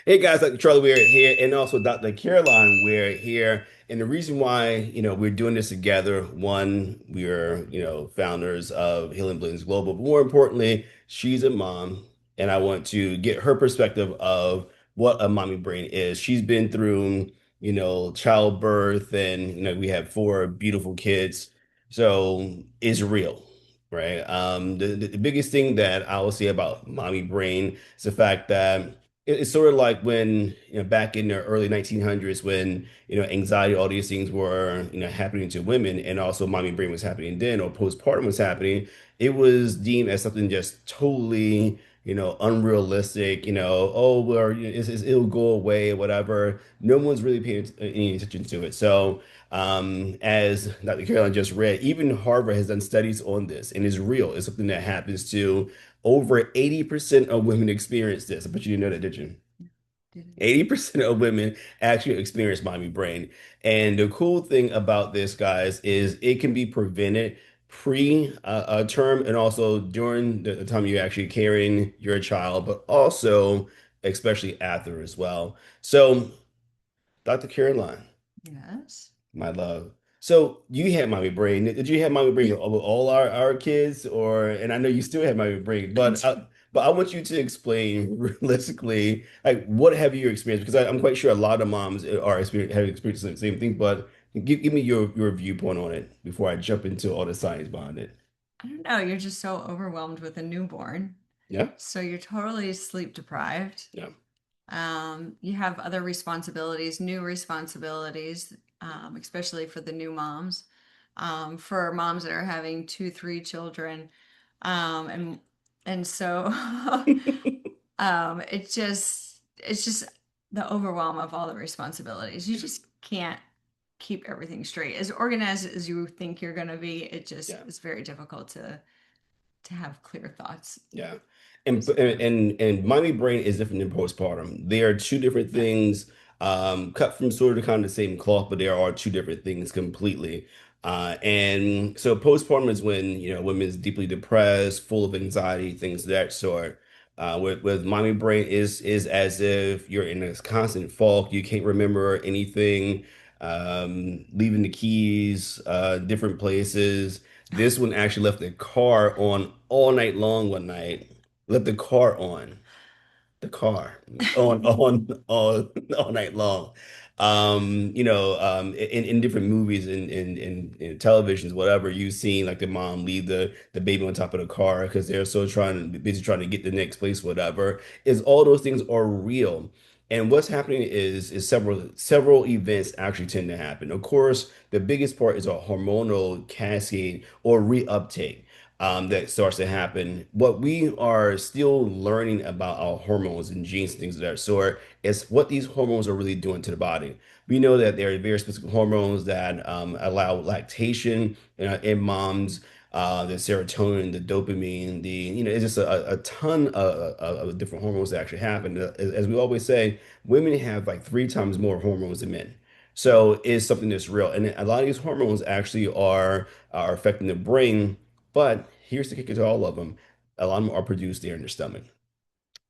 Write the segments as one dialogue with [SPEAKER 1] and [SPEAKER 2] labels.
[SPEAKER 1] Hey guys, Dr. Charlie Ware here, and also Dr. Caroline Ware here. And the reason why, we're doing this together, one, we are, founders of Healing Blends Global, but more importantly, she's a mom, and I want to get her perspective of what a mommy brain is. She's been through, childbirth, and we have four beautiful kids, so it's real, right? The biggest thing that I will say about mommy brain is the fact that it's sort of like when, back in the early 1900s when, anxiety, all these things were, happening to women, and also mommy brain was happening then, or postpartum was happening. It was deemed as something just totally, unrealistic, oh, well, it'll go away, whatever. No one's really paying any attention to it. So, as Dr. Caroline just read, even Harvard has done studies on this, and it's real. It's something that happens to over 80% of women experience this. I bet you didn't know that, did you?
[SPEAKER 2] Didn't.
[SPEAKER 1] 80% of women actually experience mommy brain. And the cool thing about this, guys, is it can be prevented pre-term and also during the time you're actually carrying your child, but also especially after as well. So, Dr. Caroline,
[SPEAKER 2] Yes.
[SPEAKER 1] my love. So you had mommy brain. Did you have mommy brain with all our kids, or? And I know you still have mommy brain,
[SPEAKER 2] I
[SPEAKER 1] but I want you to explain realistically, like what have you experienced? Because I'm quite sure a lot of moms have experienced the same thing. But give me your viewpoint on it before I jump into all the science behind it.
[SPEAKER 2] don't know. You're just so overwhelmed with a newborn.
[SPEAKER 1] Yeah,
[SPEAKER 2] So you're totally sleep deprived.
[SPEAKER 1] yeah.
[SPEAKER 2] You have other responsibilities, new responsibilities, especially for the new moms. For moms that are having two, three children. Um, and and so it's just the overwhelm of all the responsibilities. You just can't keep everything straight. As organized as you think you're going to be, it just
[SPEAKER 1] Yeah.
[SPEAKER 2] is very difficult to have clear thoughts.
[SPEAKER 1] Yeah. And
[SPEAKER 2] So,
[SPEAKER 1] and mommy brain is different than postpartum. They are two different
[SPEAKER 2] yeah.
[SPEAKER 1] things, cut from sort of kind of the same cloth, but there are two different things completely. And so postpartum is when, women's deeply depressed, full of anxiety, things of that sort. With mommy brain is as if you're in this constant fog. You can't remember anything, leaving the keys, different places. This one actually left the car on all night long one night. Left the car on. The car on all night long. In different movies in televisions, whatever, you've seen like the mom leave the baby on top of the car because they're so busy trying to get the next place, whatever. Is all those things are real. And what's happening is several events actually tend to happen. Of course, the biggest part is a hormonal cascade or reuptake that starts to happen. What we are still learning about our hormones and genes and things of that sort is what these hormones are really doing to the body. We know that there are very specific hormones that allow lactation in moms, the serotonin, the dopamine, it's just a ton of different hormones that actually happen. As we always say, women have like three times more hormones than men. So it's something that's real. And a lot of these hormones actually are affecting the brain, but here's the kicker to all of them. A lot of them are produced there in the stomach.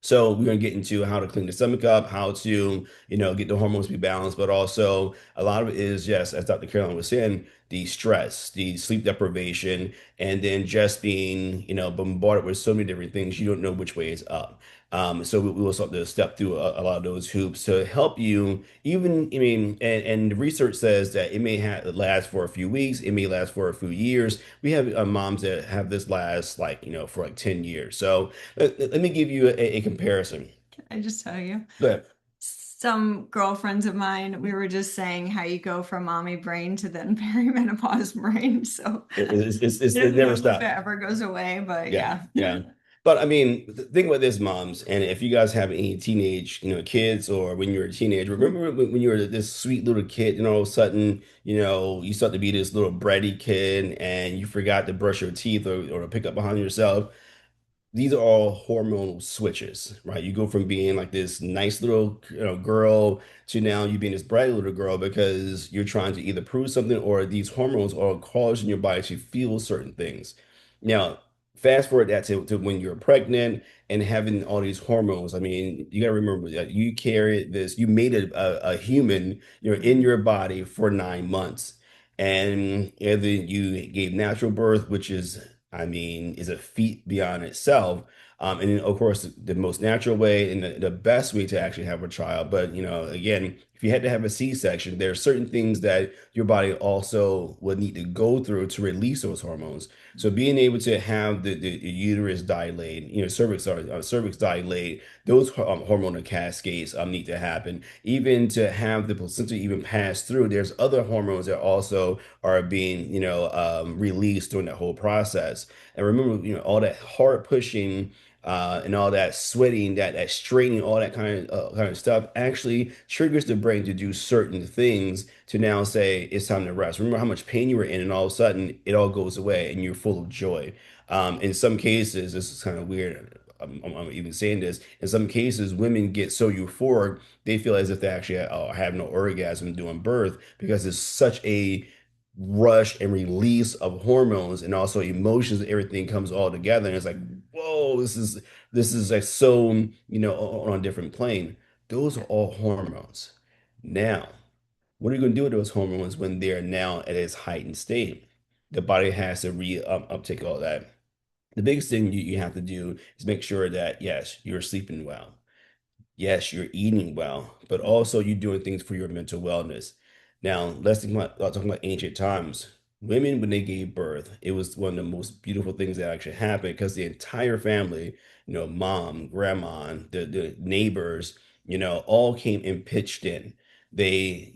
[SPEAKER 1] So we're going to get into how to clean the stomach up, how to, get the hormones to be balanced, but also a lot of it is, yes, as Dr. Caroline was saying, the stress, the sleep deprivation, and then just being, bombarded with so many different things, you don't know which way is up. So we will start to step through a lot of those hoops to help you. Even, I mean, and the research says that it may last for a few weeks, it may last for a few years. We have moms that have this last like, for like 10 years. So let me give you a comparison.
[SPEAKER 2] Can I just tell you?
[SPEAKER 1] But
[SPEAKER 2] Some girlfriends of mine, we were just saying how you go from mommy brain to then perimenopause brain. So I
[SPEAKER 1] it
[SPEAKER 2] don't
[SPEAKER 1] never
[SPEAKER 2] know if it
[SPEAKER 1] stops.
[SPEAKER 2] ever goes away, but
[SPEAKER 1] Yeah,
[SPEAKER 2] yeah.
[SPEAKER 1] yeah. But I mean, think about this, moms, and if you guys have any teenage, kids, or when you're a teenager, remember when you were this sweet little kid, and all of a sudden, you start to be this little bratty kid, and you forgot to brush your teeth or to pick up behind yourself. These are all hormonal switches, right? You go from being like this nice little, girl to now you being this bright little girl because you're trying to either prove something or these hormones are causing your body to feel certain things. Now, fast forward that to when you're pregnant and having all these hormones. I mean, you gotta remember that you carried this, you made a human, in
[SPEAKER 2] Mhm.
[SPEAKER 1] your body for 9 months. And either you gave natural birth, which is, I mean, is a feat beyond itself. And then, of course, the most natural way and the best way to actually have a child. But, again, if you had to have a C-section, there are certain things that your body also would need to go through to release those hormones. So being able to have the uterus dilate, cervix dilate, those hormonal cascades need to happen. Even to have the placenta even pass through, there's other hormones that also are being, released during that whole process. And remember, all that hard pushing and all that sweating, that straining, all that kind of stuff actually triggers the brain to do certain things to now say it's time to rest. Remember how much pain you were in, and all of a sudden it all goes away, and you're full of joy. In some cases, this is kind of weird. I'm even saying this. In some cases, women get so euphoric they feel as if they actually have no orgasm during birth because it's such a rush and release of hormones and also emotions, everything comes all together and it's like, whoa, this is like so, on a different plane. Those are
[SPEAKER 2] Yeah.
[SPEAKER 1] all hormones. Now, what are you going to do with those hormones when they're now at its heightened state? The body has to uptake all that. The biggest thing you have to do is make sure that yes, you're sleeping well. Yes, you're eating well, but
[SPEAKER 2] Mhm.
[SPEAKER 1] also you're doing things for your mental wellness. Now, let's think about talking about ancient times. Women, when they gave birth, it was one of the most beautiful things that actually happened because the entire family, mom, grandma, the neighbors, all came and pitched in. They,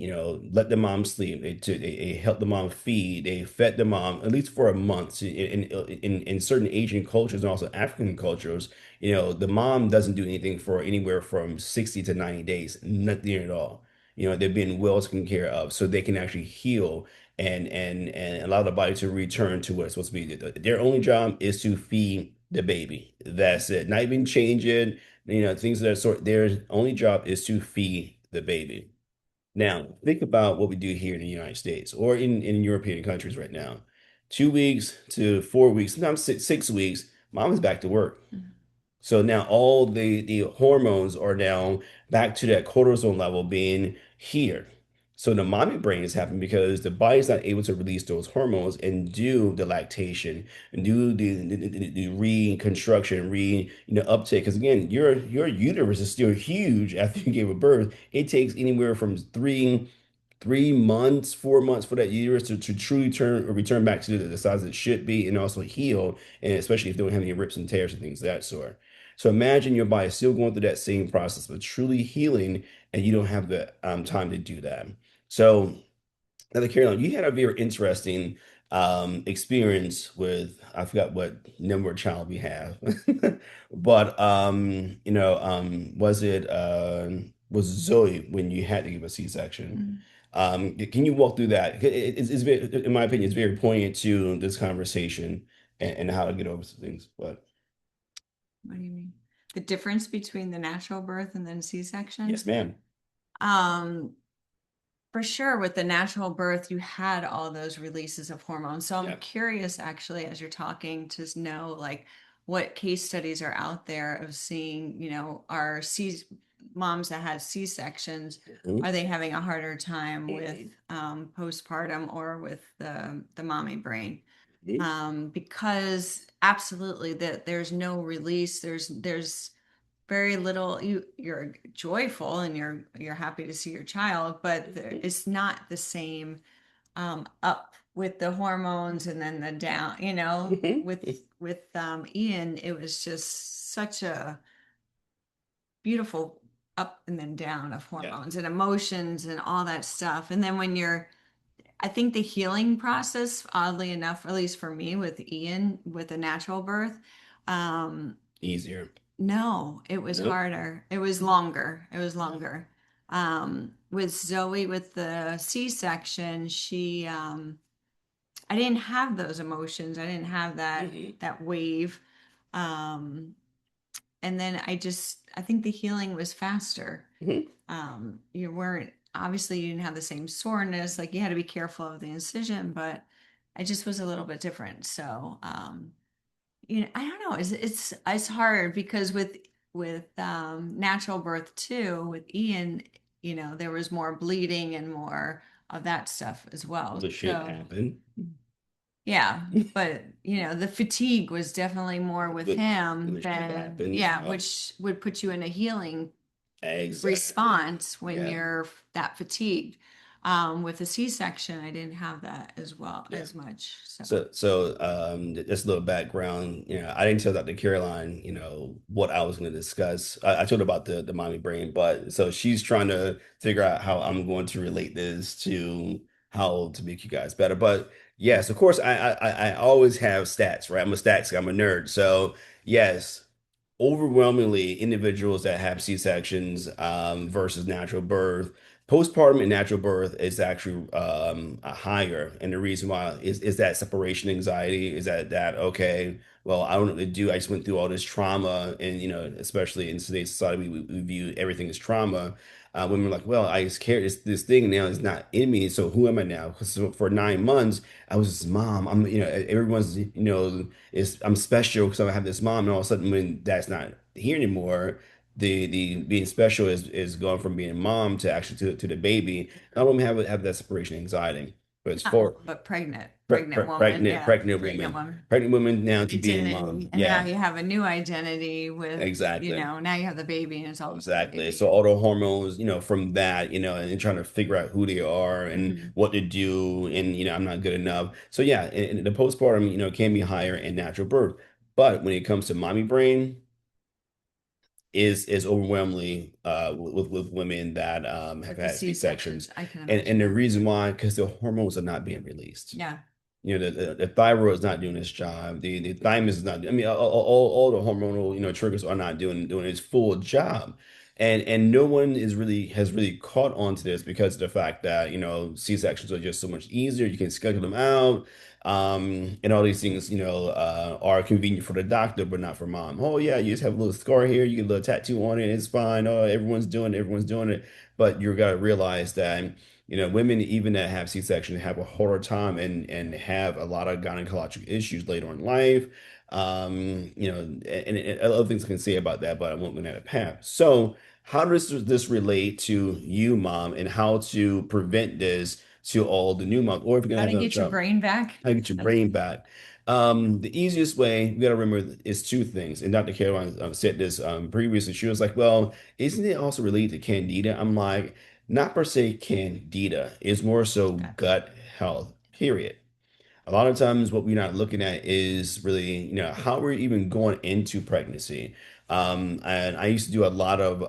[SPEAKER 1] let the mom sleep. They helped the mom feed. They fed the mom at least for a month. In certain Asian cultures and also African cultures, the mom doesn't do anything for anywhere from 60 to 90 days, nothing at all. They're being well taken care of so they can actually heal and allow the body to return to what it's supposed to be. Their only job is to feed the baby. That's it. Not even change it, things of that sort. Their only job is to feed the baby. Now, think about what we do here in the United States or in European countries right now. 2 weeks to 4 weeks, sometimes 6 weeks, mom is back to work.
[SPEAKER 2] Mhm.
[SPEAKER 1] So now all the hormones are now back to that cortisol level being here. So the mommy brain is happening because the body's not able to release those hormones and do the lactation and do the reconstruction, uptake. Because again, your uterus is still huge after you gave a birth. It takes anywhere from 3 months, 4 months for that uterus to truly turn or return back to the size it should be and also heal, and especially if they don't have any rips and tears and things of that sort. So imagine your body still going through that same process, but truly healing, and you don't have the time to do that. So now, Carolyn, you had a very interesting experience with I forgot what number child we have, but was Zoe when you had to give a C-section?
[SPEAKER 2] Mhm.
[SPEAKER 1] Can you walk through that? It's very, in my opinion, it's very poignant to this conversation and how to get over some things. But
[SPEAKER 2] What do you mean? The difference between the natural birth and then C-section?
[SPEAKER 1] yes, ma'am.
[SPEAKER 2] Um, For sure, with the natural birth, you had all those releases of hormones. So I'm
[SPEAKER 1] Yeah.
[SPEAKER 2] curious, actually, as you're talking, to know like what case studies are out there of seeing, our moms that had C-sections,
[SPEAKER 1] Mhm.
[SPEAKER 2] are they having a harder time with postpartum or with the mommy brain?
[SPEAKER 1] Mhm.
[SPEAKER 2] Because absolutely that there's no release. There's very little. You're joyful and you're happy to see your child, but it's not the same up with the hormones and then the down,
[SPEAKER 1] Mhm.
[SPEAKER 2] with Ian, it was just such a beautiful up and then down of
[SPEAKER 1] Yeah.
[SPEAKER 2] hormones and emotions and all that stuff. And then when I think the healing process, oddly enough, at least for me with Ian with a natural birth, um,
[SPEAKER 1] Easier.
[SPEAKER 2] no, it was
[SPEAKER 1] Nope.
[SPEAKER 2] harder. It was longer. It was longer. With Zoe with the C-section, I didn't have those emotions. I didn't have
[SPEAKER 1] Hmm.
[SPEAKER 2] that wave. Um, and then I think the healing was faster.
[SPEAKER 1] Hmm.
[SPEAKER 2] You weren't obviously you didn't have the same soreness. Like you had to be careful of the incision, but I just was a little bit different. So I don't know. It's hard because with natural birth too, with Ian, there was more bleeding and more of that stuff as
[SPEAKER 1] All
[SPEAKER 2] well.
[SPEAKER 1] the shit
[SPEAKER 2] So
[SPEAKER 1] happened.
[SPEAKER 2] yeah, but the fatigue was definitely more with
[SPEAKER 1] But
[SPEAKER 2] him
[SPEAKER 1] the shit
[SPEAKER 2] than,
[SPEAKER 1] happens.
[SPEAKER 2] yeah,
[SPEAKER 1] Yep.
[SPEAKER 2] which would put you in a healing
[SPEAKER 1] Exactly.
[SPEAKER 2] response when
[SPEAKER 1] Yeah.
[SPEAKER 2] you're that fatigued. With a C-section, I didn't have that as well
[SPEAKER 1] Yeah.
[SPEAKER 2] as much. So
[SPEAKER 1] Just a little background. I didn't tell Dr. Caroline, what I was going to discuss. I told her about the mommy brain, but so she's trying to figure out how I'm going to relate this to how to make you guys better. But yes, of course, I always have stats, right? I'm a stats guy, I'm a nerd. So yes, overwhelmingly individuals that have C-sections versus natural birth. Postpartum and natural birth is actually higher, and the reason why is that separation anxiety. Is that okay? Well, I don't know what to do. I just went through all this trauma, and especially in today's society, we view everything as trauma. Women are like, well, I just carry this thing now. It's not in me, so who am I now? Because for 9 months, I was this mom. Everyone's is I'm special because I have this mom, and all of a sudden, when that's not here anymore, the being special is going from being a mom to actually to the baby. I don't have that separation anxiety, but it's
[SPEAKER 2] not mom,
[SPEAKER 1] for
[SPEAKER 2] but pregnant woman, yeah, pregnant woman.
[SPEAKER 1] pregnant women now to being mom.
[SPEAKER 2] Identity. And now
[SPEAKER 1] Yeah,
[SPEAKER 2] you have a new identity
[SPEAKER 1] exactly.
[SPEAKER 2] now you have the baby and it's all about the
[SPEAKER 1] Exactly. So
[SPEAKER 2] baby.
[SPEAKER 1] all the hormones, from that, and trying to figure out who they are and
[SPEAKER 2] Mhm.
[SPEAKER 1] what to do, and I'm not good enough. So yeah, and the postpartum, can be higher in natural birth, but when it comes to mommy brain, is overwhelmingly with women that have
[SPEAKER 2] With the
[SPEAKER 1] had C-sections,
[SPEAKER 2] C-sections, I can
[SPEAKER 1] and the
[SPEAKER 2] imagine.
[SPEAKER 1] reason why, because the hormones are not being released.
[SPEAKER 2] Yeah.
[SPEAKER 1] The thyroid is not doing its job. The thymus is not. I mean, all the hormonal triggers are not doing its full job, and no one has really caught on to this because of the fact that C-sections are just so much easier. You can schedule them out, and all these things are convenient for the doctor, but not for mom. Oh yeah, you just have a little scar here, you get a little tattoo on it, it's fine. Oh, everyone's doing it, but you got to realize that. Women even that have C-section have a harder time and have a lot of gynecological issues later in life. And other things I can say about that, but I won't go down that path. So, how does this relate to you, mom, and how to prevent this to all the new moms, or if you're gonna
[SPEAKER 2] How
[SPEAKER 1] have
[SPEAKER 2] to
[SPEAKER 1] another
[SPEAKER 2] get your
[SPEAKER 1] child,
[SPEAKER 2] brain back.
[SPEAKER 1] how to get your brain back? The easiest way you got to remember is two things. And Dr. Caroline said this previously. She was like, "Well, isn't it also related to candida?" I'm like, not per se candida. It's more so
[SPEAKER 2] Okay.
[SPEAKER 1] gut health, period. A lot of times, what we're not looking at is really, how we're even going into pregnancy. And I used to do a lot of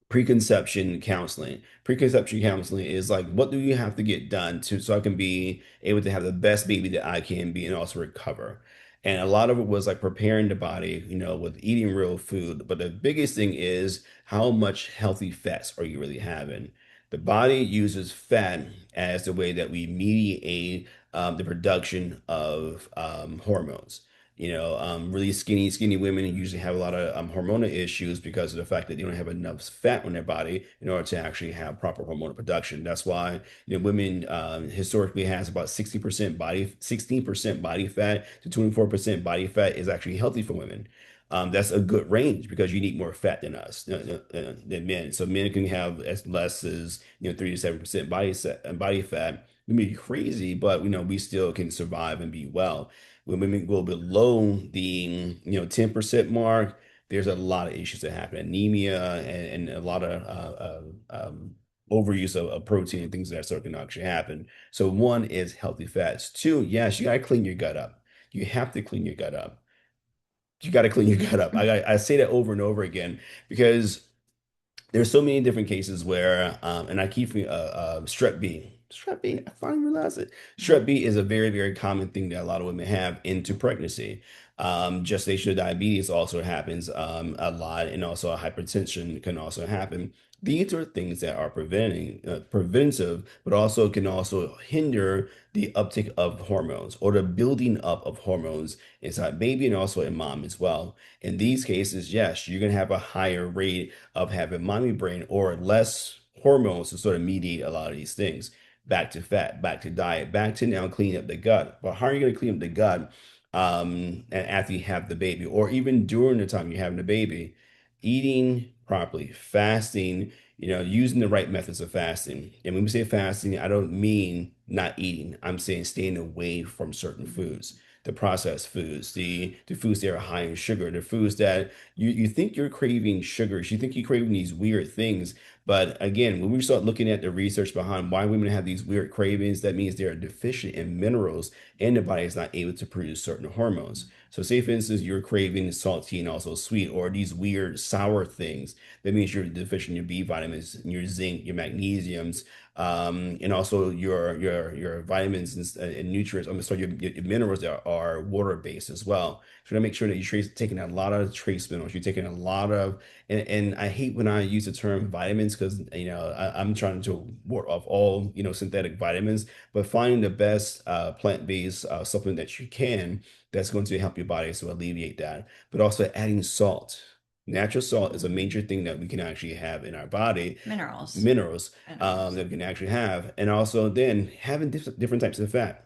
[SPEAKER 1] preconception counseling. Preconception counseling is like, what do you have to get done to so I can be able to have the best baby that I can be and also recover. And a lot of it was like preparing the body, with eating real food. But the biggest thing is how much healthy fats are you really having? The body uses fat as the way that we mediate the production of hormones. Really skinny women usually have a lot of hormonal issues because of the fact that they don't have enough fat on their body in order to actually have proper hormonal production. That's why women historically has about 16% body fat to 24% body fat is actually healthy for women. That's a good range because you need more fat than us, than men. So men can have as less as 3 to 7% body fat. We may be crazy, but we still can survive and be well. When women go below the 10% mark, there's a lot of issues that happen, anemia and a lot of overuse of protein and things of that sort can actually happen. So one is healthy fats. Two, yes, you gotta clean your gut up. You have to clean your gut up. You got to clean your gut up. I say that over and over again because there's so many different cases where, and I keep strep B. Strep B, I finally realized it. Strep B is a very, very common thing that a lot of women have into pregnancy. Gestational diabetes also happens a lot, and also hypertension can also happen. These are things that are preventive, but also can also hinder the uptake of hormones or the building up of hormones inside baby and also in mom as well. In these cases, yes, you're going to have a higher rate of having mommy brain or less hormones to sort of mediate a lot of these things. Back to fat, back to diet, back to now cleaning up the gut. But how are you going to clean up the gut? and after you have the baby, or even during the time you're having the baby, eating properly, fasting, using the right methods of fasting. And when we say fasting, I don't mean not eating. I'm saying staying away from certain foods, the processed foods, the foods that are high in sugar, the foods that you think you're craving sugars, you think you're craving these weird things. But again, when we start looking at the research behind why women have these weird cravings, that means they're deficient in minerals and the body is not able to produce certain hormones. So, say for instance, you're craving salty and also sweet, or these weird sour things. That means you're deficient in your B vitamins, your zinc, your magnesiums, and also your vitamins and nutrients. I'm sorry, your minerals that are water based as well. So, to make sure that you're taking a lot of trace minerals, you're taking a lot of, and I hate when I use the term vitamins because I'm trying to ward off all synthetic vitamins, but finding the best plant-based supplement that you can that's going to help your body to alleviate that. But also adding salt. Natural salt is a major thing that we can actually have in our body,
[SPEAKER 2] Minerals.
[SPEAKER 1] minerals
[SPEAKER 2] Minerals.
[SPEAKER 1] that we can actually have, and also then having different types of fat.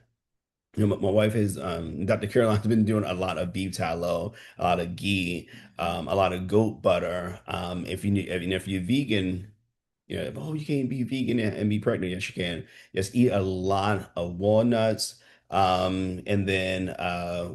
[SPEAKER 1] My wife is Dr. Caroline's been doing a lot of beef tallow, a lot of ghee, a lot of goat butter. If you're vegan, oh, you can't be vegan and be pregnant. Yes, you can. Just eat a lot of walnuts. And then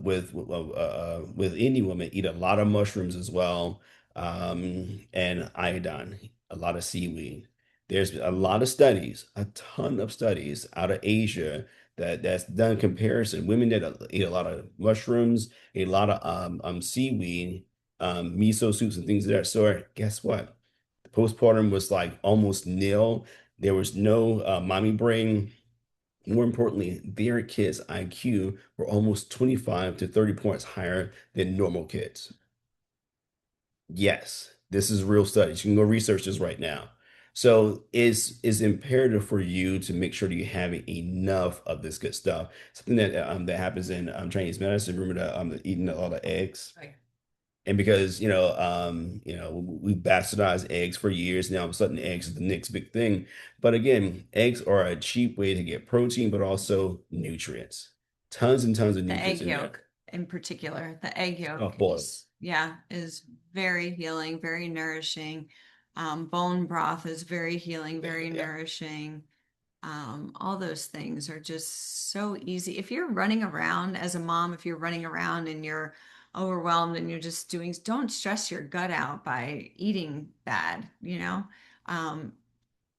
[SPEAKER 1] with any woman, eat a lot of mushrooms as well. And iodine, a lot of seaweed. There's a lot of studies, a ton of studies out of Asia that's done comparison. Women that eat a lot of mushrooms, a lot of seaweed, miso soups and things of that sort. Guess what? Postpartum was like almost nil. There was no mommy brain. More importantly, their kids' IQ were almost 25 to 30 points higher than normal kids. Yes, this is real studies. You can go research this right now. So it's imperative for you to make sure that you have enough of this good stuff. Something that happens in Chinese medicine. Remember that eating a lot of eggs.
[SPEAKER 2] Right.
[SPEAKER 1] And because, we bastardized eggs for years, now all of a sudden eggs is the next big thing. But again, eggs are a cheap way to get protein, but also nutrients. Tons and tons of
[SPEAKER 2] The
[SPEAKER 1] nutrients
[SPEAKER 2] egg
[SPEAKER 1] in there.
[SPEAKER 2] yolk in particular, the egg
[SPEAKER 1] Oh
[SPEAKER 2] yolk
[SPEAKER 1] boy.
[SPEAKER 2] is, yeah, is very healing, very nourishing. Bone broth is very healing,
[SPEAKER 1] Yeah,
[SPEAKER 2] very
[SPEAKER 1] yeah.
[SPEAKER 2] nourishing. All those things are just so easy. If you're running around as a mom, if you're running around and you're overwhelmed and you're just doing, don't stress your gut out by eating bad,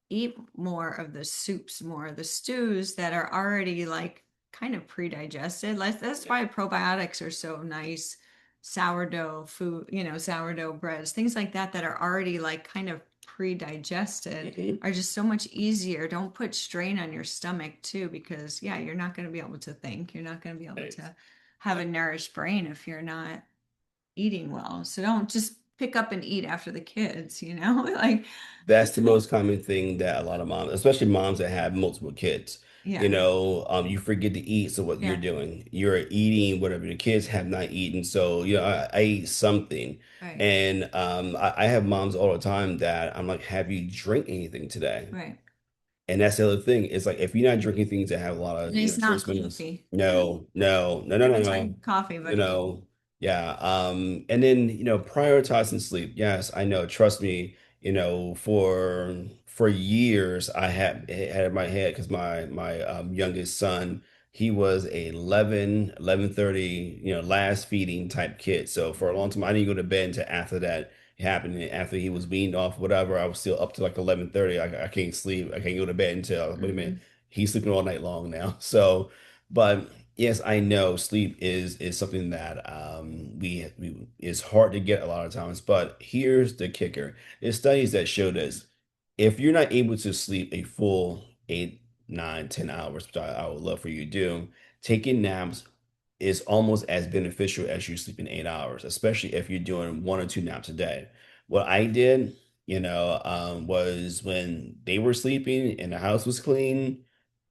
[SPEAKER 2] eat more of the soups, more of the stews that are already like kind of pre-digested. Like that's
[SPEAKER 1] Yeah.
[SPEAKER 2] why probiotics are so nice. Sourdough food, sourdough breads, things like that that are already like kind of pre-digested
[SPEAKER 1] Mhm.
[SPEAKER 2] are just so much easier. Don't put strain on your stomach too, because yeah, you're not going to be able to think. You're not going to be able
[SPEAKER 1] Thanks.
[SPEAKER 2] to have a nourished brain if you're not eating well. So don't just pick up and eat after the kids, like
[SPEAKER 1] That's the most common thing that a lot of moms, especially moms that have multiple kids,
[SPEAKER 2] yeah,
[SPEAKER 1] you forget to eat. So what you're
[SPEAKER 2] yeah,
[SPEAKER 1] doing, you're eating whatever the kids have not eaten. So, I ate something.
[SPEAKER 2] right,
[SPEAKER 1] And I have moms all the time that I'm like, have you drink anything today?
[SPEAKER 2] right.
[SPEAKER 1] And that's the other thing. It's like if you're not drinking things that have a lot of,
[SPEAKER 2] And it's not
[SPEAKER 1] trace minerals,
[SPEAKER 2] coffee.
[SPEAKER 1] no, no, no, no, no,
[SPEAKER 2] Everyone's
[SPEAKER 1] no.
[SPEAKER 2] like coffee,
[SPEAKER 1] You
[SPEAKER 2] but
[SPEAKER 1] know, yeah. And then, prioritizing sleep. Yes, I know. Trust me, for years I had in my head because my youngest son, he was a 11:30, last feeding type kid. So for a long time, I didn't go to bed until after that happened. After he was weaned off, whatever, I was still up to like 11:30. I can't sleep. I can't go to bed until, wait a minute,
[SPEAKER 2] mhm.
[SPEAKER 1] he's sleeping all night long now. So, but yes, I know sleep is something that we is hard to get a lot of times. But here's the kicker: there's studies that show this. If you're not able to sleep a full 8, 9, 10 hours, which I would love for you to do, taking naps is almost as beneficial as you sleeping 8 hours, especially if you're doing 1 or 2 naps a day. What I did, was when they were sleeping and the house was clean,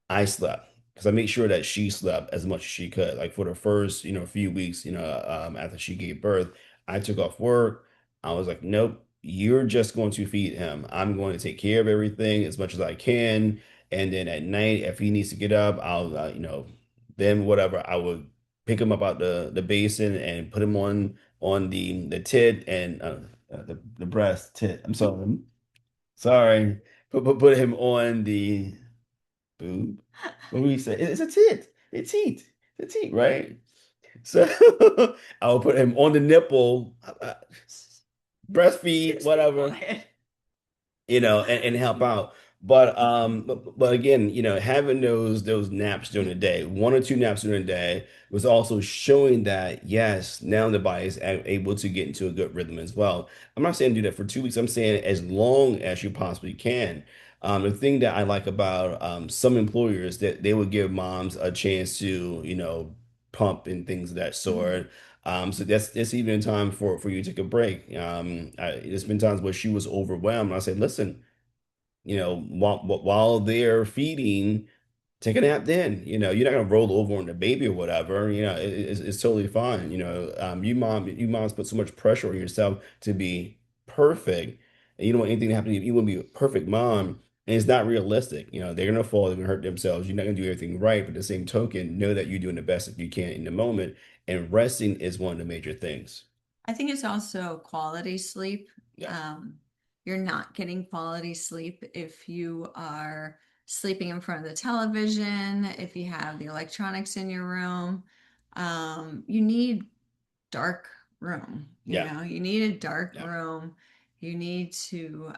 [SPEAKER 1] I slept because I made sure that she slept as much as she could. Like for the first, few weeks, after she gave birth, I took off work. I was like, nope, you're just going to feed him. I'm going to take care of everything as much as I can. And then at night, if he needs to get up, I'll, then whatever, I would. pick him up out the basin and put him on the tit and the breast tit. I'm sorry. Sorry. Put him on the boob. What do we say? It's a tit. It's heat. It's heat, right? So I'll put him on the nipple, breastfeed,
[SPEAKER 2] Just be
[SPEAKER 1] whatever,
[SPEAKER 2] quiet.
[SPEAKER 1] and help out. But again, having those naps during the day, 1 or 2 naps during the day, was also showing that yes, now the body is able to get into a good rhythm as well. I'm not saying do that for 2 weeks. I'm saying as long as you possibly can. The thing that I like about some employers that they would give moms a chance to, pump and things of that
[SPEAKER 2] Mhm.
[SPEAKER 1] sort. So that's even time for you to take a break. There's been times where she was overwhelmed. I said, listen, while they're feeding, take a nap then. You're not gonna roll over on the baby or whatever. It's totally fine. You moms put so much pressure on yourself to be perfect, and you don't want anything to happen to you. You want to be a perfect mom, and it's not realistic. They're gonna fall, they're gonna hurt themselves. You're not gonna do everything right, but at the same token, know that you're doing the best that you can in the moment, and resting is one of the major things.
[SPEAKER 2] I think it's also quality sleep.
[SPEAKER 1] Yeah,
[SPEAKER 2] Um, you're not getting quality sleep if you are sleeping in front of the television, if you have the electronics in your room. You need dark room,
[SPEAKER 1] yeah,
[SPEAKER 2] you need a dark
[SPEAKER 1] yeah.
[SPEAKER 2] room. You need to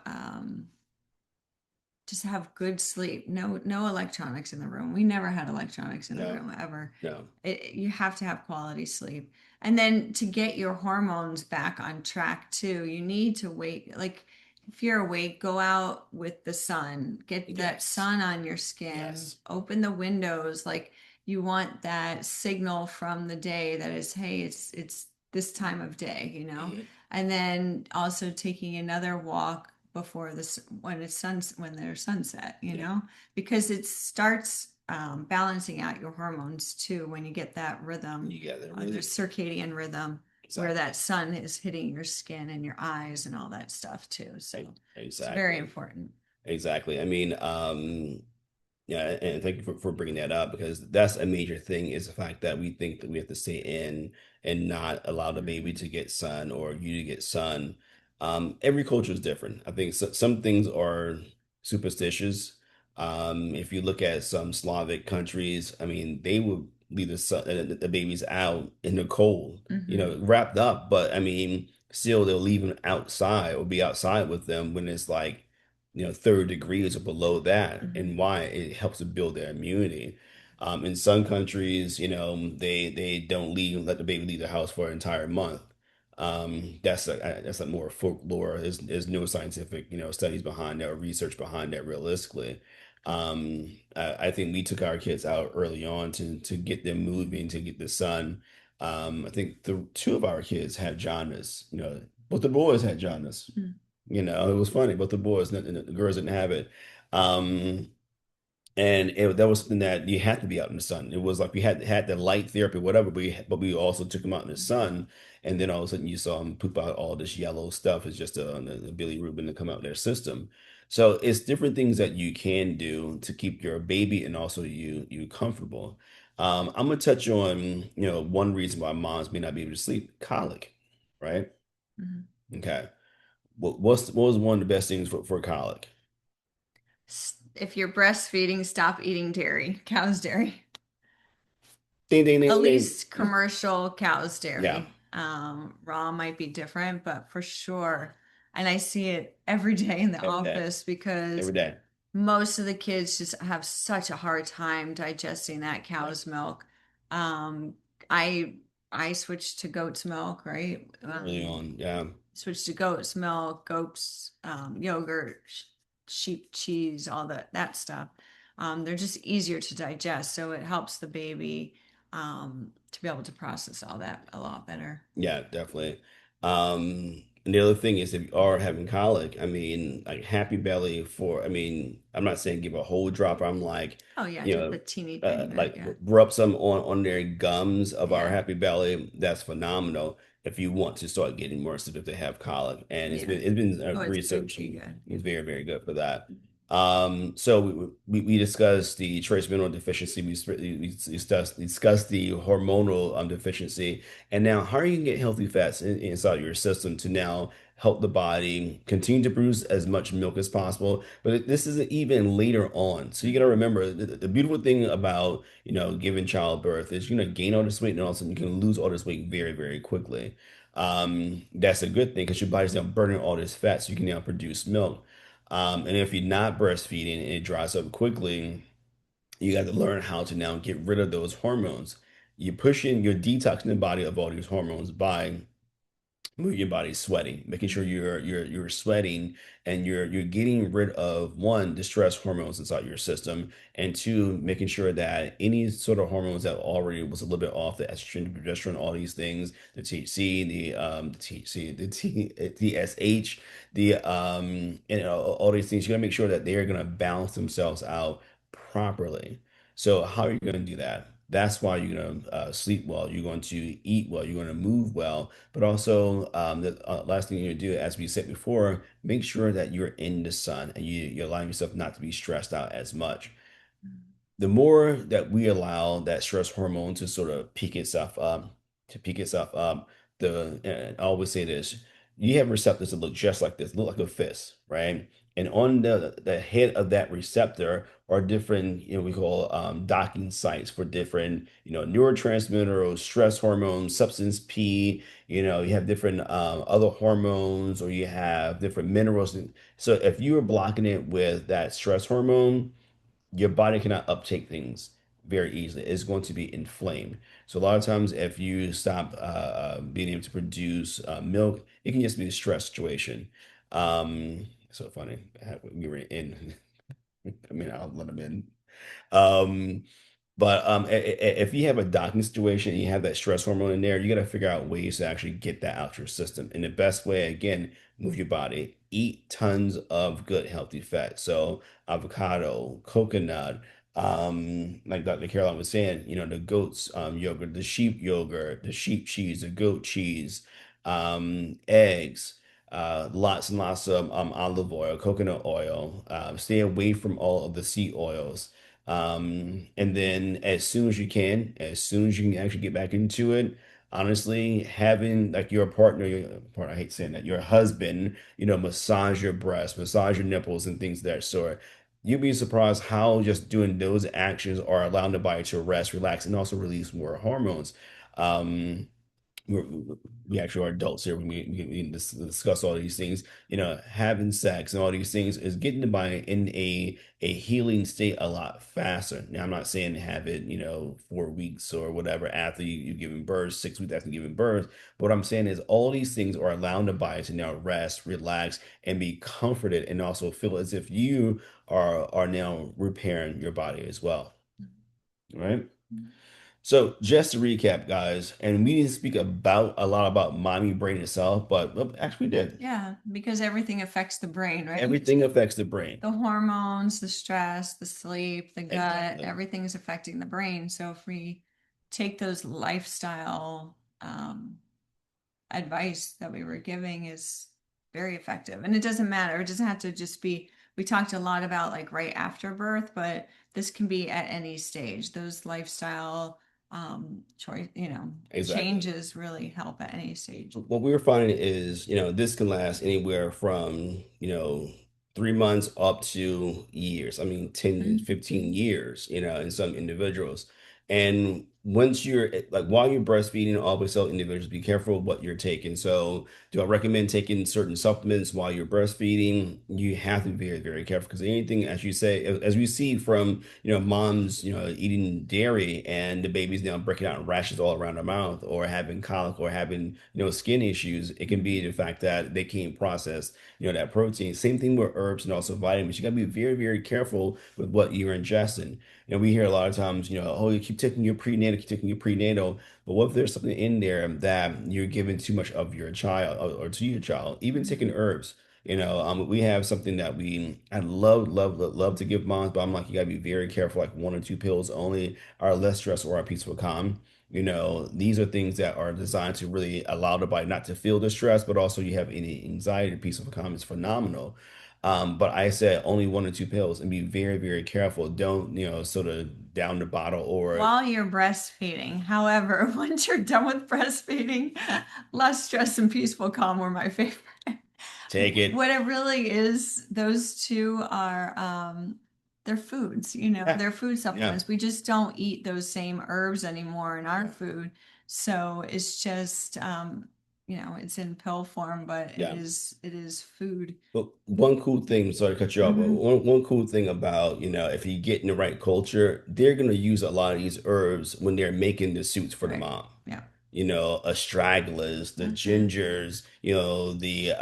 [SPEAKER 2] just have good sleep. No electronics in the room. We never had electronics in the
[SPEAKER 1] No,
[SPEAKER 2] room ever.
[SPEAKER 1] no.
[SPEAKER 2] You have to have quality sleep. And then to get your hormones back on track too, you need to wait. Like if you're awake, go out with the sun, get that
[SPEAKER 1] Yes,
[SPEAKER 2] sun on your skin,
[SPEAKER 1] yes.
[SPEAKER 2] open the windows. Like you want that signal from the day that is, hey, it's this time of day.
[SPEAKER 1] Mhm.
[SPEAKER 2] And then also taking another walk before this when there's sunset,
[SPEAKER 1] Yeah,
[SPEAKER 2] because it starts balancing out your hormones too when you get that rhythm,
[SPEAKER 1] you got that
[SPEAKER 2] the
[SPEAKER 1] really
[SPEAKER 2] circadian rhythm where
[SPEAKER 1] exactly.
[SPEAKER 2] that sun is hitting your skin and your eyes and all that stuff too. So it's very
[SPEAKER 1] Exactly.
[SPEAKER 2] important.
[SPEAKER 1] Exactly. I mean, yeah, and thank you for bringing that up because that's a major thing is the fact that we think that we have to stay in and not allow the baby
[SPEAKER 2] Mhm.
[SPEAKER 1] to get sun or you to get sun. Every culture is different. I think some things are superstitious. If you look at some Slavic countries, I mean, they would leave the babies out in the cold,
[SPEAKER 2] Mhm.
[SPEAKER 1] wrapped up, but I mean, still they'll leave them outside or be outside with them when it's like 30 degrees or below that.
[SPEAKER 2] Mhm.
[SPEAKER 1] And why? It helps to build their immunity. In some countries, they don't let the baby leave the house for an entire month. That's more folklore. There's no scientific, studies behind that or research behind that realistically. I think we took our kids out early on to get them moving, to get the sun. I think the two of our kids had jaundice, but the boys had jaundice.
[SPEAKER 2] Mhm.
[SPEAKER 1] It was funny, but the boys, the girls didn't have it. Um, and that was something that you had to be out in the sun. It was like we had the light therapy, whatever, but we also took them out in the sun, and then all of a sudden you saw them poop out all this yellow stuff. It's just the bilirubin to come out of their system. So it's different things that you can do to keep your baby and also you comfortable. I'm gonna touch on one reason why moms may not be able to sleep, colic, right?
[SPEAKER 2] Mhm.
[SPEAKER 1] Okay. What was one of the best things for colic?
[SPEAKER 2] If you're breastfeeding, stop eating dairy, cow's dairy.
[SPEAKER 1] Ding ding
[SPEAKER 2] At
[SPEAKER 1] ding
[SPEAKER 2] least
[SPEAKER 1] ding.
[SPEAKER 2] commercial cow's
[SPEAKER 1] Yeah,
[SPEAKER 2] dairy. Raw might be different, but for sure. And I see it every day in the
[SPEAKER 1] every day,
[SPEAKER 2] office because
[SPEAKER 1] every day.
[SPEAKER 2] most of the kids just have such a hard time digesting that
[SPEAKER 1] Yeah,
[SPEAKER 2] cow's milk. Um, I I switched to goat's milk, right?
[SPEAKER 1] early on. Yeah,
[SPEAKER 2] Switched to goat's milk, goat's yogurt, sheep cheese, all that stuff. They're just easier to digest, so it helps the baby to be able to process all that a lot better.
[SPEAKER 1] yeah, definitely. And the other thing is if you are having colic, I mean, like Happy Belly I mean, I'm not saying give a whole drop. I'm like,
[SPEAKER 2] Oh yeah,
[SPEAKER 1] you
[SPEAKER 2] just
[SPEAKER 1] know,
[SPEAKER 2] a teeny tiny bit.
[SPEAKER 1] like
[SPEAKER 2] Yeah,
[SPEAKER 1] rub some on their gums of our
[SPEAKER 2] yeah,
[SPEAKER 1] Happy Belly. That's phenomenal. If you want to start getting more sensitive to have colic, and it's
[SPEAKER 2] yeah.
[SPEAKER 1] been
[SPEAKER 2] Oh, it's
[SPEAKER 1] research
[SPEAKER 2] pretty
[SPEAKER 1] and
[SPEAKER 2] good.
[SPEAKER 1] it's very very good for that. So we discussed the trace mineral deficiency. We discussed the hormonal deficiency, and now how are you can get healthy fats inside your system to now help the body continue to produce as much milk as possible. But this is even later on, so you got to remember the beautiful thing about giving childbirth is you're gonna gain all this weight, and also you can lose all this weight very very quickly. That's a good thing because your body's now burning all this fat, so you can now produce milk. And if you're not breastfeeding and it dries up quickly, you got to learn how to now get rid of those hormones. You're detoxing the body of all these hormones by move your body sweating, making sure you're sweating and you're getting rid of one, the stress hormones inside your system, and two, making sure that any sort of hormones that already was a little bit off, the estrogen, the progesterone, all these things, the THC, the THC, TSH, all these things, you gotta make sure that they're gonna balance themselves out properly. So how are you gonna do that? That's why you're gonna sleep well, you're going to eat well, you're going to move well, but also, the last thing you do, as we said before, make sure that you're in the sun and you're allowing yourself not to be stressed out as much. The more that we allow that stress hormone to sort of peak itself up, I always say this, you have receptors that look just like this, look like a fist, right? And on the head of that receptor are different, we call docking sites for different, neurotransmitter or stress hormones, substance P, you have different other hormones, or you have different minerals. So if you are blocking it with that stress hormone, your body cannot uptake things very easily. It's going to be inflamed. So a lot of times, if you stop being able to produce milk, it can just be a stress situation. So funny. We were in. I mean, I'll let them in. Um, but if you have a docking situation and you have that stress hormone in there, you got to figure out ways to actually get that out your system. And the best way, again, move your body, eat tons of good, healthy fat. So avocado, coconut, like Dr. Caroline was saying, the goat's yogurt, the sheep yogurt, the sheep cheese, the goat cheese, eggs. Lots and lots of olive oil, coconut oil. Stay away from all of the seed oils. And then as soon as you can actually get back into it, honestly, having like your partner, I hate saying that, your husband, massage your breast, massage your nipples and things of that sort. You'd be surprised how just doing those actions are allowing the body to rest, relax, and also release more hormones. Um, we're, we actually are adults here when we discuss all these things. Having sex and all these things is getting the body in a healing state a lot faster. Now, I'm not saying have it, 4 weeks or whatever after you've given birth, 6 weeks after giving birth. But what I'm saying is all these things are allowing the body to now rest, relax, and be comforted, and also feel as if you are now repairing your body as well. Right? So just to recap, guys, and we didn't speak about a lot about mommy brain itself, but well, actually we did.
[SPEAKER 2] Yeah, because everything affects the brain, right?
[SPEAKER 1] Everything affects the brain.
[SPEAKER 2] The hormones, the stress, the sleep, the gut,
[SPEAKER 1] Exactly.
[SPEAKER 2] everything is affecting the brain. So if we take those lifestyle advice that we were giving is very effective. And it doesn't matter. It doesn't have to just be, we talked a lot about like right after birth, but this can be at any stage. Those lifestyle choice,
[SPEAKER 1] Exactly.
[SPEAKER 2] changes really help at any stage.
[SPEAKER 1] What we were finding is, this can last anywhere from, 3 months up to years. I mean, 10,
[SPEAKER 2] Mhm.
[SPEAKER 1] 15 years, in some individuals. And once you're like while you're breastfeeding, always tell individuals be careful what you're taking. So, do I recommend taking certain supplements while you're breastfeeding? You have to be very, very careful because anything, as you say, as we see from moms, eating dairy and the baby's now breaking out in rashes all around their mouth or having colic or having, skin issues. It can be the fact that they can't process, that protein. Same thing with herbs and also vitamins. You got to be very, very careful with what you're ingesting. We hear a lot of times, oh, you keep taking your prenatal, keep taking your prenatal. But what if there's something in there that you're giving too much of your child or to your child, even taking herbs? We have something that I love, love, love, love to give moms, but I'm like, you gotta be very careful, like 1 or 2 pills only are less stress or are peaceful calm. These are things that are designed to really allow the body not to feel the stress, but also you have any anxiety, peaceful calm is phenomenal. But I said only 1 or 2 pills and be very, very careful. Don't, sort of down the bottle or
[SPEAKER 2] While you're breastfeeding. However, once you're done with breastfeeding, less stress and peaceful calm were my favorite.
[SPEAKER 1] take it.
[SPEAKER 2] What it really is, those two are they're foods, you know,
[SPEAKER 1] Yeah.
[SPEAKER 2] they're food
[SPEAKER 1] Yeah.
[SPEAKER 2] supplements. We just don't eat those same herbs anymore in our
[SPEAKER 1] Yeah.
[SPEAKER 2] food. So it's just you know, it's in pill form, but
[SPEAKER 1] Yeah.
[SPEAKER 2] it is food.
[SPEAKER 1] But one cool thing, sorry to cut you off, but
[SPEAKER 2] Hmm.
[SPEAKER 1] one cool thing about, if you get in the right culture, they're gonna use a lot of these herbs when they're making the suits for the
[SPEAKER 2] Right.
[SPEAKER 1] mom.
[SPEAKER 2] Yeah.
[SPEAKER 1] Astragalus, the
[SPEAKER 2] Hmm.
[SPEAKER 1] gingers, the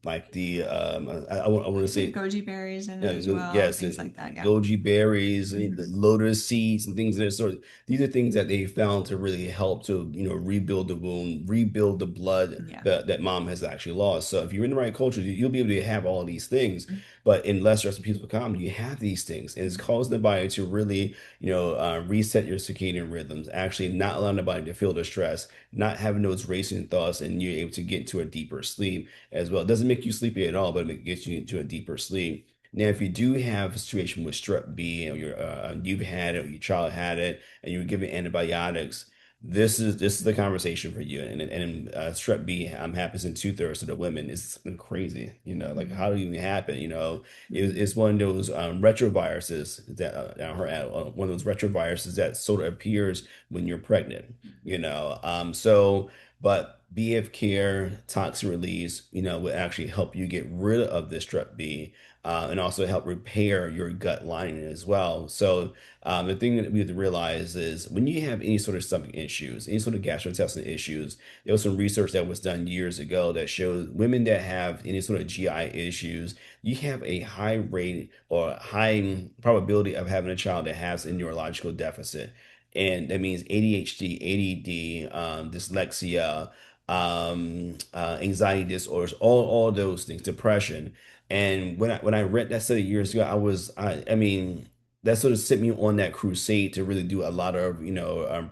[SPEAKER 1] like the I want to
[SPEAKER 2] Could be
[SPEAKER 1] say
[SPEAKER 2] goji berries in it as well,
[SPEAKER 1] yes,
[SPEAKER 2] things
[SPEAKER 1] and
[SPEAKER 2] like that. Yeah.
[SPEAKER 1] goji berries, and the
[SPEAKER 2] Hmm.
[SPEAKER 1] lotus seeds, and things of that sort. These are things that they found to really help to, rebuild the wound, rebuild the blood
[SPEAKER 2] Yeah.
[SPEAKER 1] that mom has actually lost. So if you're in the right culture, you'll be able to have all these things.
[SPEAKER 2] Mhm.
[SPEAKER 1] But in less stress and peaceful calm, you have these things, and it's causing the body to really, reset your circadian rhythms. Actually, not allowing the body to feel the stress, not having those racing thoughts, and you're able to get into a deeper sleep as well. It doesn't make you sleepy at all, but it gets you into a deeper sleep. Now, if you do have a situation with strep B, and you've had it, or your child had it, and you're given antibiotics, this is the conversation for you. And strep B happens in 2/3 of the women. It's been crazy, like
[SPEAKER 2] Mhm.
[SPEAKER 1] how do it even happen?
[SPEAKER 2] Mhm.
[SPEAKER 1] It's one of those retroviruses that one of those retroviruses that sort of appears when you're pregnant. So but BF care toxin release, will actually help you get rid of the strep B, and also help repair your gut lining as well. So the thing that we have to realize is when you have any sort of stomach issues, any sort of gastrointestinal issues, there was some research that was done years ago that shows women that have any sort of GI issues, you have a high rate or high probability of having a child that has a neurological deficit. And that means ADHD, ADD, dyslexia, anxiety disorders, all those things, depression. And when I read that study years ago, I mean, that sort of set me on that crusade to really do a lot of,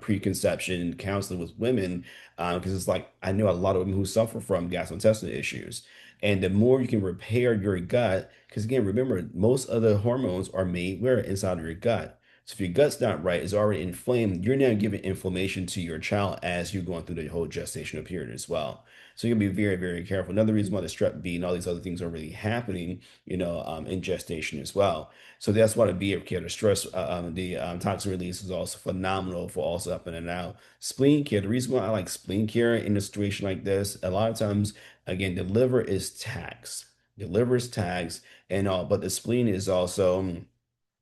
[SPEAKER 1] preconception counseling with women, because it's like I know a lot of women who suffer from gastrointestinal issues. And the more you can repair your gut, because again, remember, most of the hormones are made where inside of your gut. So if your gut's not right, it's already inflamed, you're now giving inflammation to your child as you're going through the whole gestational period as well. So you gotta be very, very careful. Another reason why the strep B and all these other things are really happening, in gestation as well. So that's why the BF care, the stress, the toxin release is also phenomenal for also up in and out. Spleen care, the reason why I like spleen care in a situation like this, a lot of times, again, the liver is taxed. The liver is taxed and all, but the spleen is also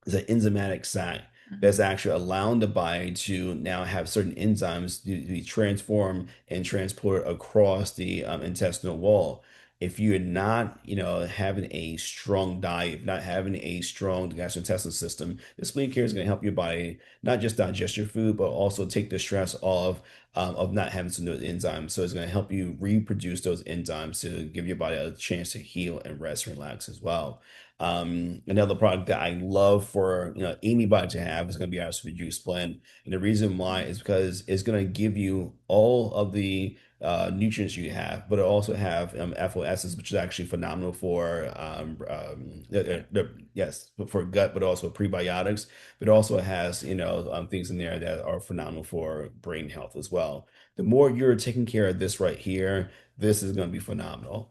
[SPEAKER 1] is an enzymatic site that's
[SPEAKER 2] Mhm.
[SPEAKER 1] actually allowing the body to now have certain enzymes to be transformed and transported across the intestinal wall. If you're not, having a strong diet, not having a strong gastrointestinal system, the spleen care is going to help your body not just digest your food, but also take the stress of not having some of those enzymes. So it's going to help you reproduce those enzymes to give your body a chance to heal and rest and relax as well. Another product that I love for anybody to have is going to be our Sweet Juice Blend, and the reason why is because it's going to give you all of the nutrients you have, but it also have FOSs, which is actually phenomenal for yes, for gut, but also prebiotics. But it also has things in there that are phenomenal for brain health as well. The more you're taking care of this right here, this is going to be phenomenal.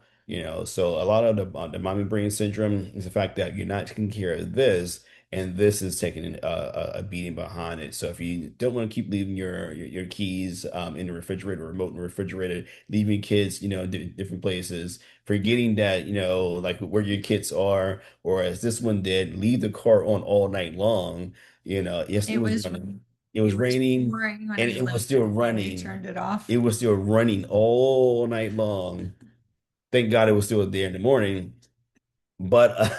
[SPEAKER 1] So a lot of the mommy brain syndrome is the fact that you're not taking care of this, and this is taking a beating behind it. So if you don't want to keep leaving your keys in the refrigerator, remote in the refrigerator, leaving kids, different places, forgetting that, like where your kids are, or as this one did, leave the car on all night long. Yes, it
[SPEAKER 2] It
[SPEAKER 1] was
[SPEAKER 2] was
[SPEAKER 1] running. It was
[SPEAKER 2] it was
[SPEAKER 1] raining,
[SPEAKER 2] pouring when
[SPEAKER 1] and
[SPEAKER 2] I
[SPEAKER 1] it was
[SPEAKER 2] left
[SPEAKER 1] still
[SPEAKER 2] and we
[SPEAKER 1] running.
[SPEAKER 2] turned it off.
[SPEAKER 1] It was still running all night long. Thank God it was still there in the morning. But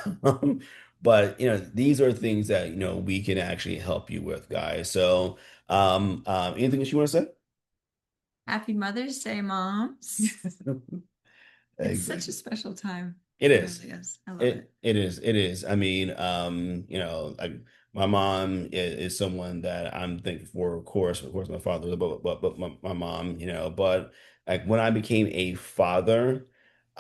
[SPEAKER 1] but these are things that we can actually help you with, guys. So anything that you want to say?
[SPEAKER 2] Happy Mother's Day, moms. It's such a
[SPEAKER 1] Exactly.
[SPEAKER 2] special time.
[SPEAKER 1] It
[SPEAKER 2] It
[SPEAKER 1] is.
[SPEAKER 2] really is. I love it.
[SPEAKER 1] It is. I mean, like my mom is someone that I'm thankful for, of course, my father, but my mom, but like when I became a father,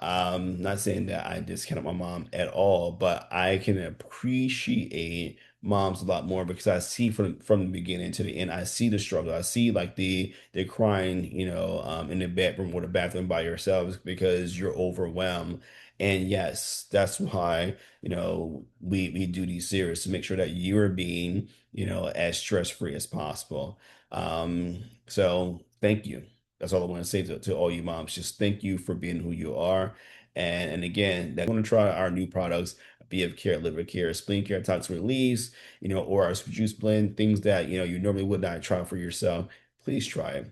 [SPEAKER 1] Not saying that I discount my mom at all, but I can appreciate moms a lot more because I see from the beginning to the end. I see the struggle. I see like the crying, in the bedroom or the bathroom by yourselves because you're overwhelmed. And yes, that's why, we do these series to make sure that you're being, as stress-free as possible. So thank you. That's all I want to say to all you moms. Just thank you for being who you are. And again, that want to try our new products, BF Care, Liver Care, Spleen Care, Toxin Release, or our juice blend, things that you normally would not try for yourself. Please try it.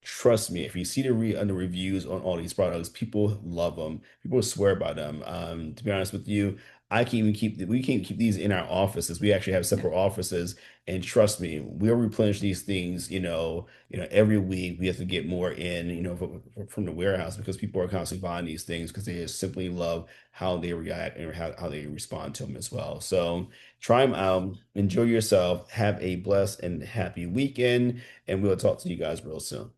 [SPEAKER 1] Trust me, if you see the reviews on all these products, people love them. People swear by them. To be honest with you, I can even we can't keep these in our offices. We actually have separate offices, and trust me, we'll replenish these things, every week we have to get more in, from the warehouse because people are constantly buying these things because they just simply love how they react and how they respond to them as well. So try them out, enjoy yourself, have a blessed and happy weekend, and we'll talk to you guys real soon.